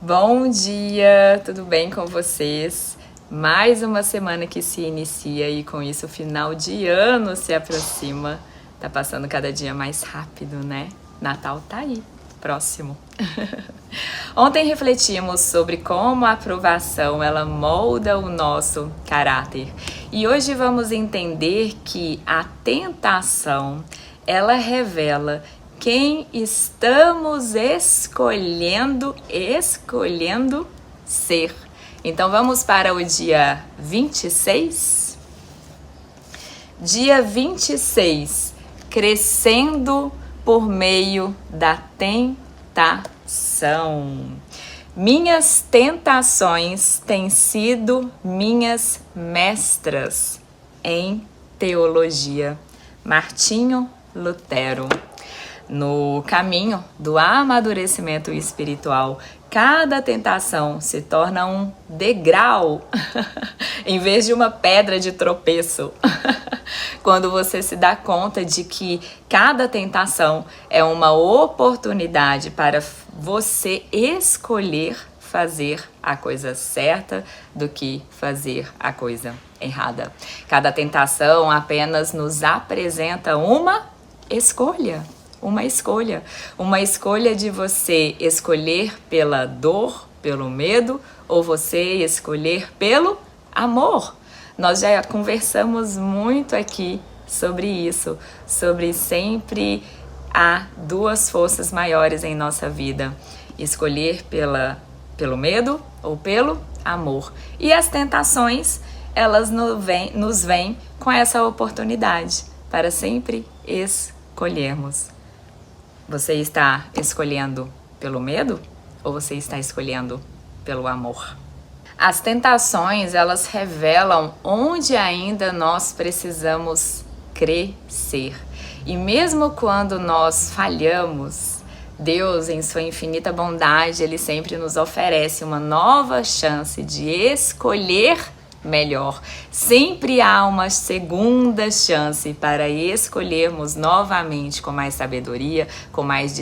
Bom dia, tudo bem com vocês? Mais uma semana que se inicia e com isso o final de ano se aproxima. Tá passando cada dia mais rápido, né? Natal tá aí, próximo. Ontem refletimos sobre como a aprovação ela molda o nosso caráter. E hoje vamos entender que a tentação ela revela quem estamos escolhendo ser. Então vamos para o dia 26? Dia 26, crescendo por meio da tentação. Minhas tentações têm sido minhas mestras em teologia. Martinho Lutero. No caminho do amadurecimento espiritual, cada tentação se torna um degrau em vez de uma pedra de tropeço. Quando você se dá conta de que cada tentação é uma oportunidade para você escolher fazer a coisa certa do que fazer a coisa errada. Cada tentação apenas nos apresenta uma escolha. Uma escolha de você escolher pela dor, pelo medo, ou você escolher pelo amor. Nós já conversamos muito aqui sobre isso, sobre sempre há duas forças maiores em nossa vida: escolher pelo medo ou pelo amor. E as tentações, elas nos vêm com essa oportunidade para sempre escolhermos. Você está escolhendo pelo medo ou você está escolhendo pelo amor? As tentações, elas revelam onde ainda nós precisamos crescer. E mesmo quando nós falhamos, Deus, em sua infinita bondade, Ele sempre nos oferece uma nova chance de escolher melhor. Sempre há uma segunda chance para escolhermos novamente com mais sabedoria, com mais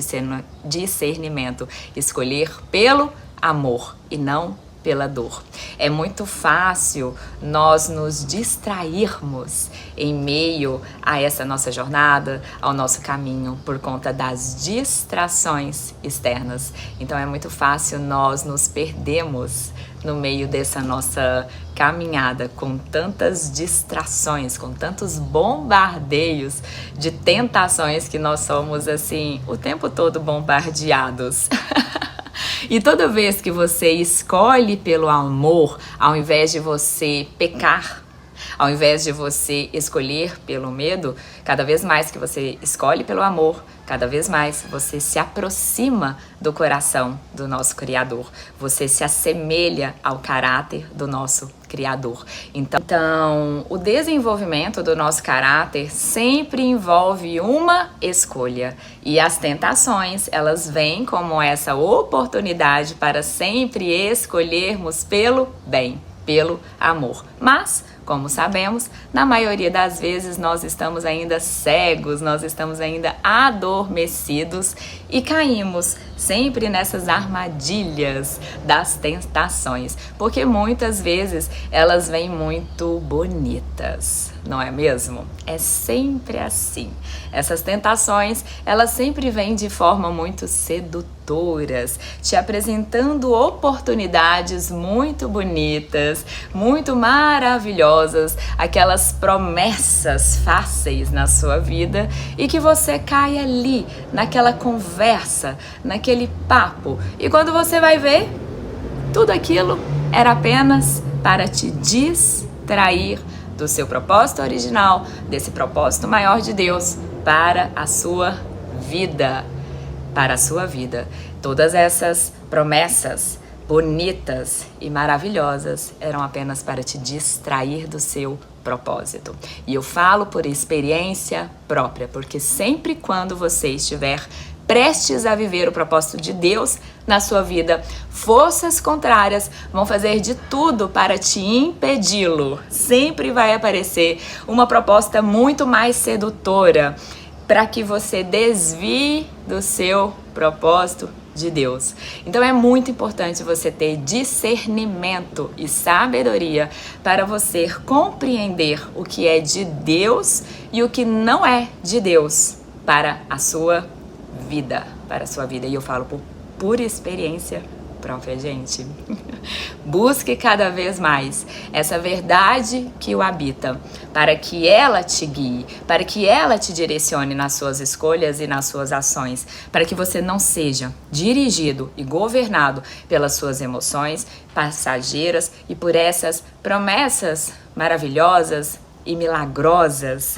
discernimento. Escolher pelo amor e não pela dor. É muito fácil nós nos distrairmos em meio a essa nossa jornada, ao nosso caminho, por conta das distrações externas. Então é muito fácil nós nos perdermos no meio dessa nossa caminhada, com tantas distrações, com tantos bombardeios de tentações que nós somos assim o tempo todo bombardeados. E toda vez que você escolhe pelo amor, ao invés de você pecar, ao invés de você escolher pelo medo, cada vez mais que você escolhe pelo amor, cada vez mais você se aproxima do coração do nosso Criador. Você se assemelha ao caráter do nosso Criador. Então, o desenvolvimento do nosso caráter sempre envolve uma escolha. E as tentações, elas vêm como essa oportunidade para sempre escolhermos pelo bem, pelo amor. Mas, como sabemos, na maioria das vezes nós estamos ainda cegos, nós estamos ainda adormecidos e caímos sempre nessas armadilhas das tentações, porque muitas vezes elas vêm muito bonitas, não é mesmo? É sempre assim. Essas tentações, elas sempre vêm de forma muito sedutoras, te apresentando oportunidades muito bonitas, muito maravilhosas, aquelas promessas fáceis na sua vida e que você cai ali, naquela conversa, naquele papo. E quando você vai ver, tudo aquilo era apenas para te distrair do seu propósito original, desse propósito maior de Deus para a sua vida. Para a sua vida. Todas essas promessas bonitas e maravilhosas eram apenas para te distrair do seu propósito. E eu falo por experiência própria, porque sempre quando você estiver prestes a viver o propósito de Deus na sua vida, forças contrárias vão fazer de tudo para te impedi-lo. Sempre vai aparecer uma proposta muito mais sedutora para que você desvie do seu propósito de Deus. Então é muito importante você ter discernimento e sabedoria para você compreender o que é de Deus e o que não é de Deus para a sua vida, E eu falo por pura experiência própria, gente. Busque cada vez mais essa verdade que o habita, para que ela te guie, para que ela te direcione nas suas escolhas e nas suas ações, para que você não seja dirigido e governado pelas suas emoções passageiras e por essas promessas maravilhosas e milagrosas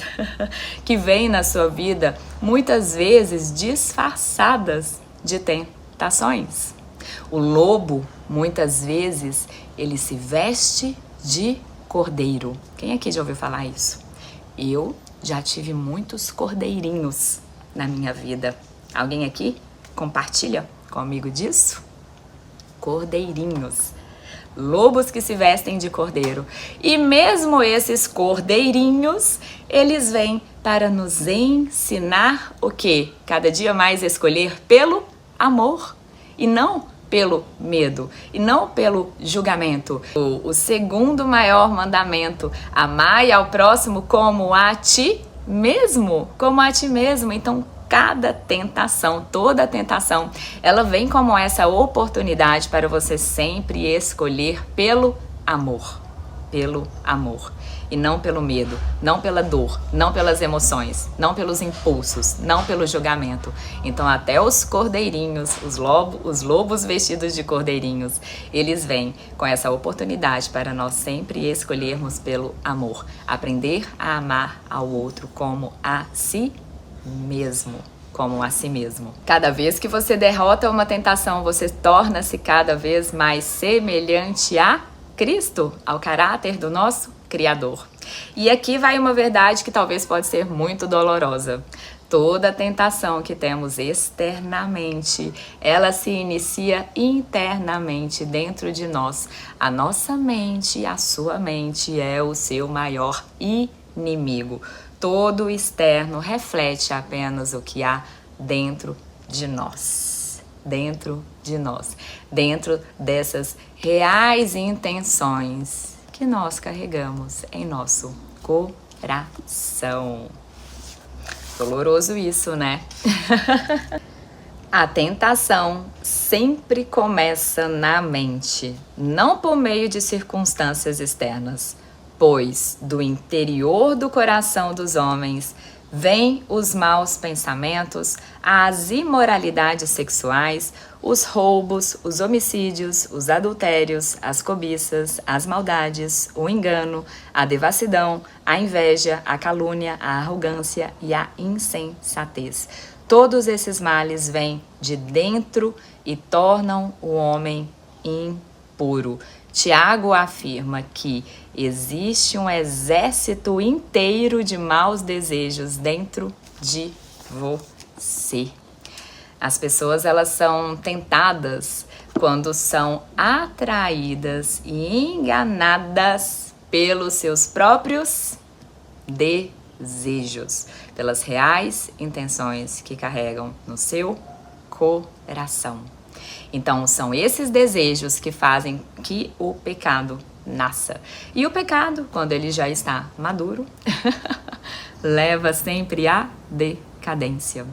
que vêm na sua vida, muitas vezes disfarçadas de tentações. O lobo, muitas vezes, ele se veste de cordeiro. Quem aqui já ouviu falar isso? Eu já tive muitos cordeirinhos na minha vida. Alguém aqui compartilha comigo disso? Cordeirinhos. Lobos que se vestem de cordeiro. E mesmo esses cordeirinhos, eles vêm para nos ensinar o quê? Cada dia mais escolher pelo amor e não pelo medo e não pelo julgamento. O segundo maior mandamento: amai ao próximo como a ti mesmo, Então, cada tentação, toda tentação, ela vem como essa oportunidade para você sempre escolher pelo amor. E não pelo medo, não pela dor, não pelas emoções, não pelos impulsos, não pelo julgamento. Então até os cordeirinhos, os lobos vestidos de cordeirinhos, eles vêm com essa oportunidade para nós sempre escolhermos pelo amor. Aprender a amar ao outro como a si mesmo. Cada vez que você derrota uma tentação, você torna-se cada vez mais semelhante a Cristo, ao caráter do nosso Criador. E aqui vai uma verdade que talvez pode ser muito dolorosa. Toda tentação que temos externamente, ela se inicia internamente dentro de nós. A nossa mente, a sua mente é o seu maior inimigo. Todo o externo reflete apenas o que há dentro de nós. Dentro dessas reais intenções que nós carregamos em nosso coração. Doloroso isso, né? A tentação sempre começa na mente, não por meio de circunstâncias externas, pois do interior do coração dos homens vêm os maus pensamentos, as imoralidades sexuais, os roubos, os homicídios, os adultérios, as cobiças, as maldades, o engano, a devassidão, a inveja, a calúnia, a arrogância e a insensatez. Todos esses males vêm de dentro e tornam o homem impuro. Tiago afirma que existe um exército inteiro de maus desejos dentro de você. As pessoas, elas são tentadas quando são atraídas e enganadas pelos seus próprios desejos, pelas reais intenções que carregam no seu coração. Então, são esses desejos que fazem que o pecado nasça. E o pecado, quando ele já está maduro, leva sempre à decadência.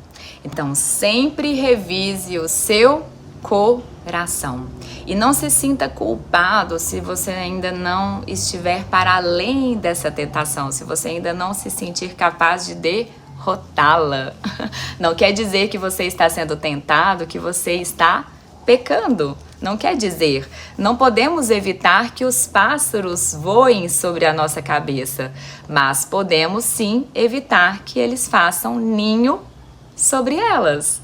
Então, sempre revise o seu coração. E não se sinta culpado se você ainda não estiver para além dessa tentação, se você ainda não se sentir capaz de derrotá-la. Não quer dizer que você está sendo tentado, que você está pecando. Não quer dizer. Não podemos evitar que os pássaros voem sobre a nossa cabeça, mas podemos sim evitar que eles façam ninho sobre elas.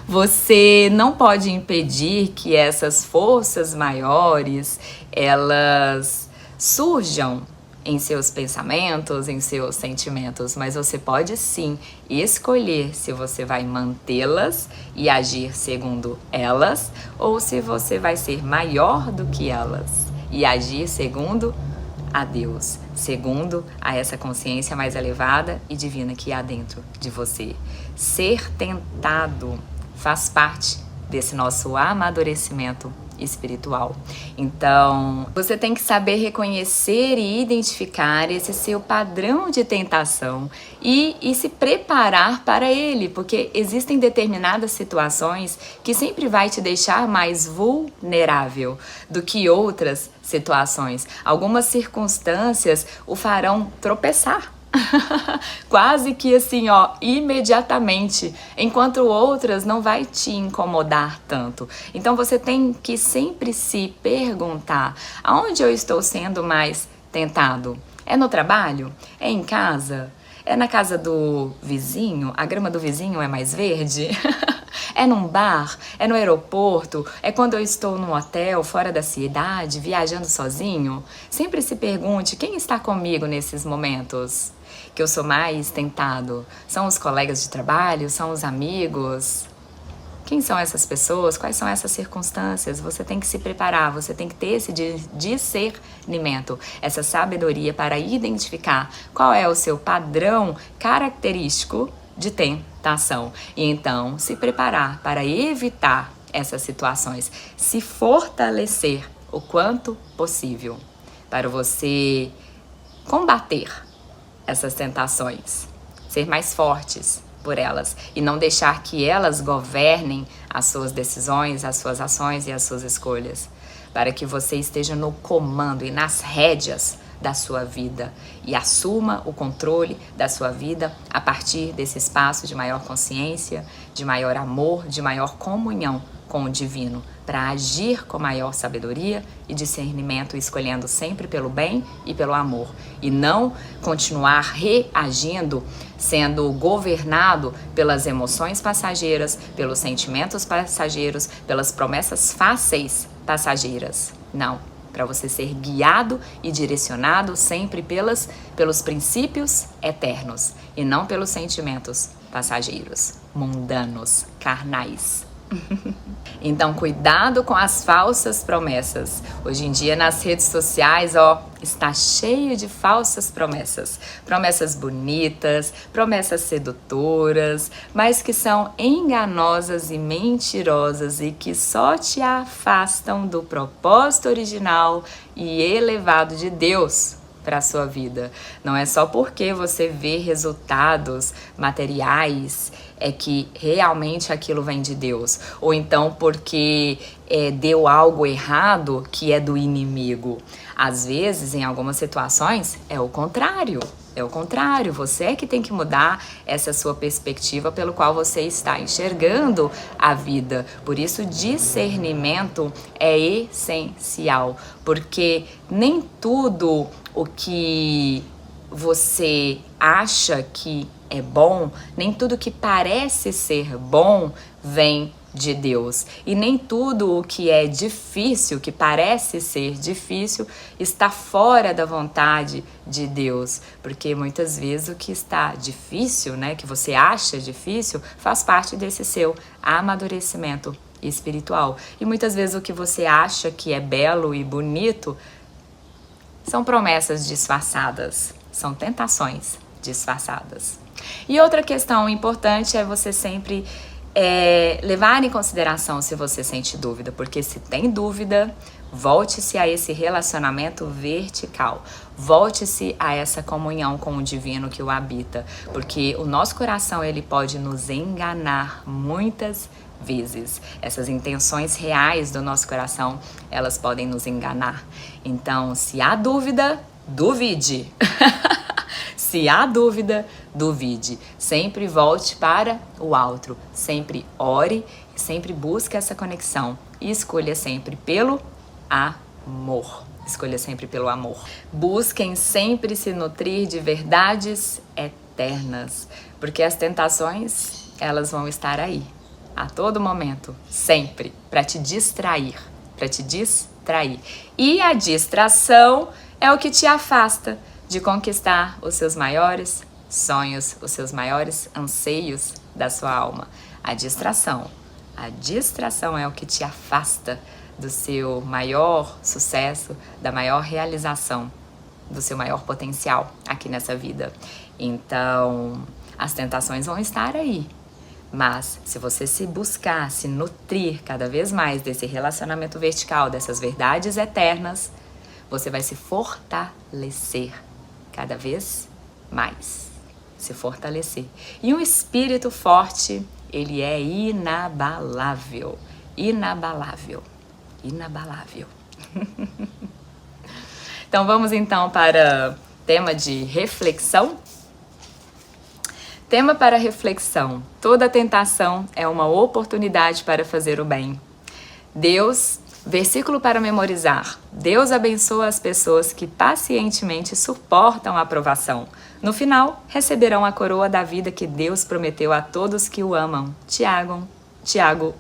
Você não pode impedir que essas forças maiores, elas surjam em seus pensamentos, em seus sentimentos, mas você pode sim escolher se você vai mantê-las e agir segundo elas, ou se você vai ser maior do que elas e agir segundo a Deus, segundo a essa consciência mais elevada e divina que há dentro de você. Ser tentado faz parte desse nosso amadurecimento espiritual. Então, você tem que saber reconhecer e identificar esse seu padrão de tentação e se preparar para ele, porque existem determinadas situações que sempre vai te deixar mais vulnerável do que outras situações. Algumas circunstâncias o farão tropeçar. Quase que assim, ó, imediatamente, enquanto outras não vai te incomodar tanto. Então você tem que sempre se perguntar: aonde eu estou sendo mais tentado? É no trabalho? É em casa? É na casa do vizinho? A grama do vizinho é mais verde? É num bar? É no aeroporto? É quando eu estou num hotel fora da cidade, viajando sozinho? Sempre se pergunte: quem está comigo nesses momentos que eu sou mais tentado? São os colegas de trabalho? São os amigos? Quem são essas pessoas? Quais são essas circunstâncias? Você tem que se preparar, você tem que ter esse discernimento, essa sabedoria para identificar qual é o seu padrão característico de tentação. E então se preparar para evitar essas situações, se fortalecer o quanto possível para você combater essas tentações, ser mais fortes por elas e não deixar que elas governem as suas decisões, as suas ações e as suas escolhas, para que você esteja no comando e nas rédeas da sua vida e assuma o controle da sua vida a partir desse espaço de maior consciência, de maior amor, de maior comunhão com o divino, para agir com maior sabedoria e discernimento, escolhendo sempre pelo bem e pelo amor, e não continuar reagindo, sendo governado pelas emoções passageiras, pelos sentimentos passageiros, pelas promessas fáceis passageiras. Não, para você ser guiado e direcionado sempre pelos princípios eternos e não pelos sentimentos passageiros, mundanos, carnais. Então, cuidado com as falsas promessas. Hoje em dia, nas redes sociais, está cheio de falsas promessas. Promessas bonitas, promessas sedutoras, mas que são enganosas e mentirosas e que só te afastam do propósito original e elevado de Deus para a sua vida. Não é só porque você vê resultados materiais é que realmente aquilo vem de Deus, ou então porque deu algo errado que é do inimigo. Às vezes, em algumas situações, é o contrário. É o contrário, você é que tem que mudar essa sua perspectiva pelo qual você está enxergando a vida. Por isso, discernimento é essencial, porque nem tudo o que você acha que é bom, nem tudo que parece ser bom vem de Deus. E nem tudo o que é difícil, que parece ser difícil, está fora da vontade de Deus. Porque muitas vezes o que está difícil, né, que você acha difícil, faz parte desse seu amadurecimento espiritual. E muitas vezes o que você acha que é belo e bonito são promessas disfarçadas, são tentações disfarçadas. E outra questão importante é você sempre levar em consideração se você sente dúvida, porque se tem dúvida, volte-se a esse relacionamento vertical, volte-se a essa comunhão com o divino que o habita, porque o nosso coração ele pode nos enganar muitas vezes. Essas intenções reais do nosso coração, elas podem nos enganar. Então, se há dúvida, duvide. Se há dúvida, duvide. Sempre volte para o alto. Sempre ore, sempre busque essa conexão. E escolha sempre pelo amor. Escolha sempre pelo amor. Busquem sempre se nutrir de verdades eternas. Porque as tentações, elas vão estar aí. A todo momento. Sempre. Para te distrair. Para te distrair. E a distração é o que te afasta de conquistar os seus maiores sonhos, os seus maiores anseios da sua alma. A distração é o que te afasta do seu maior sucesso, da maior realização, do seu maior potencial aqui nessa vida. Então, as tentações vão estar aí, Mas se você se buscar, se nutrir cada vez mais desse relacionamento vertical, dessas verdades eternas, você vai se fortalecer cada vez mais. Se fortalecer. E um espírito forte, ele é inabalável. Inabalável. Inabalável. Então vamos então para o tema de reflexão. Tema para reflexão. Toda tentação é uma oportunidade para fazer o bem. Deus, versículo para memorizar. Deus abençoa as pessoas que pacientemente suportam a provação. No final, receberão a coroa da vida que Deus prometeu a todos que o amam. Tiago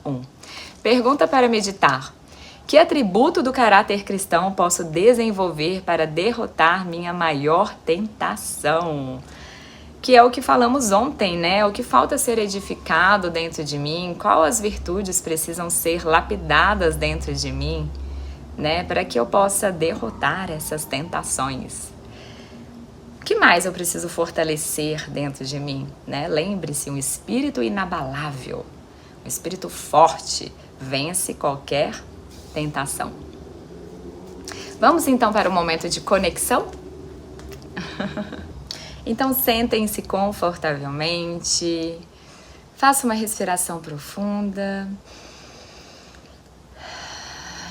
1. Pergunta para meditar. Que atributo do caráter cristão posso desenvolver para derrotar minha maior tentação? Que é o que falamos ontem, né? O que falta ser edificado dentro de mim? Qual as virtudes precisam ser lapidadas dentro de mim, né? Para que eu possa derrotar essas tentações. O que mais eu preciso fortalecer dentro de mim, né? Lembre-se, um espírito inabalável, um espírito forte, vence qualquer tentação. Vamos então para o momento de conexão? Então sentem-se confortavelmente, faça uma respiração profunda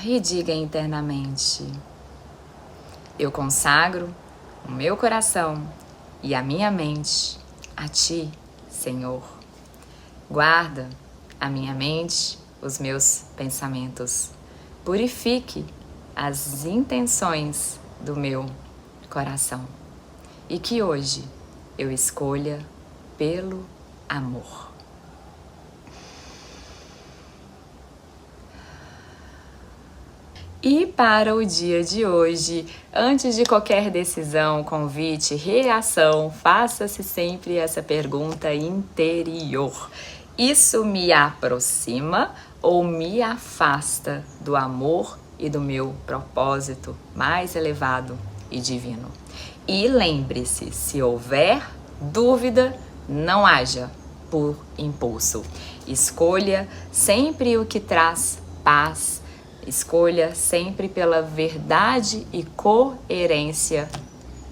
e diga internamente: eu consagro o meu coração e a minha mente a Ti, Senhor. Guarda a minha mente, os meus pensamentos. Purifique as intenções do meu coração. E que hoje eu escolha pelo amor. E para o dia de hoje, antes de qualquer decisão, convite, reação, faça-se sempre essa pergunta interior. Isso me aproxima ou me afasta do amor e do meu propósito mais elevado e divino? E lembre-se, se houver dúvida, não haja por impulso. Escolha sempre o que traz paz. Escolha sempre pela verdade e coerência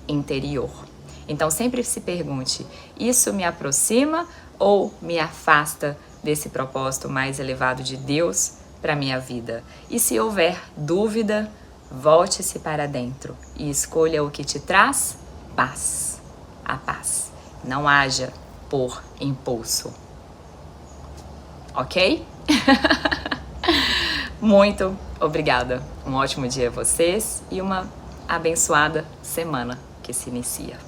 interior. Então sempre se pergunte, isso me aproxima ou me afasta desse propósito mais elevado de Deus para minha vida? E se houver dúvida, volte-se para dentro e escolha o que te traz paz. A paz. Não haja por impulso. Ok? Muito obrigada. Um ótimo dia a vocês e uma abençoada semana que se inicia.